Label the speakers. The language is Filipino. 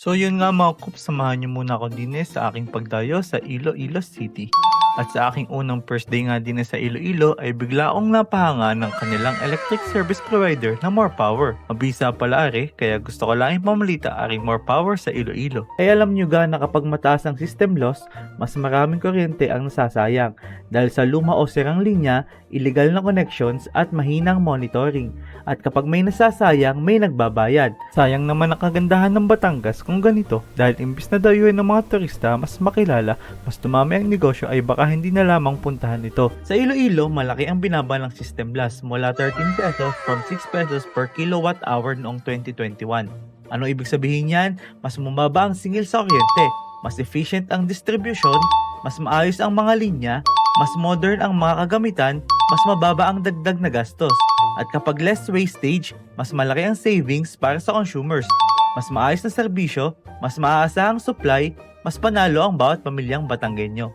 Speaker 1: So yun nga mga Kop, samahan niyo muna ako din sa aking pagdayo sa Iloilo City. At sa aking unang first day nga din sa Iloilo ay bigla akong napahanga ng kanilang electric service provider na More Power. Mabisa pala are, kaya gusto ko lang ipamalita aring More Power sa Iloilo. Ay alam nyo ga na kapag mataas ang system loss, mas maraming kuryente ang nasasayang dahil sa luma o sirang linya, illegal na connections at mahinang monitoring. At kapag may nasasayang, may nagbabayad. Sayang naman ang kagandahan ng Batangas kung ganito dahil imbis na dayuhin ng mga turista mas makilala, mas tumami ang negosyo ay baka hindi na lamang puntahan ito. Sa Iloilo, malaki ang binaba ng system blast mula 13 pesos from 6 pesos per kilowatt hour noong 2021. Ano ibig sabihin yan? Mas bumaba ang singil sa kuryente, mas efficient ang distribution, mas maayos ang mga linya, mas modern ang mga kagamitan, mas mababa ang dagdag na gastos. At kapag less wastage, mas malaki ang savings para sa consumers. Mas maayos na serbisyo, mas maaasahang supply, mas panalo ang bawat pamilyang Batanggenyo.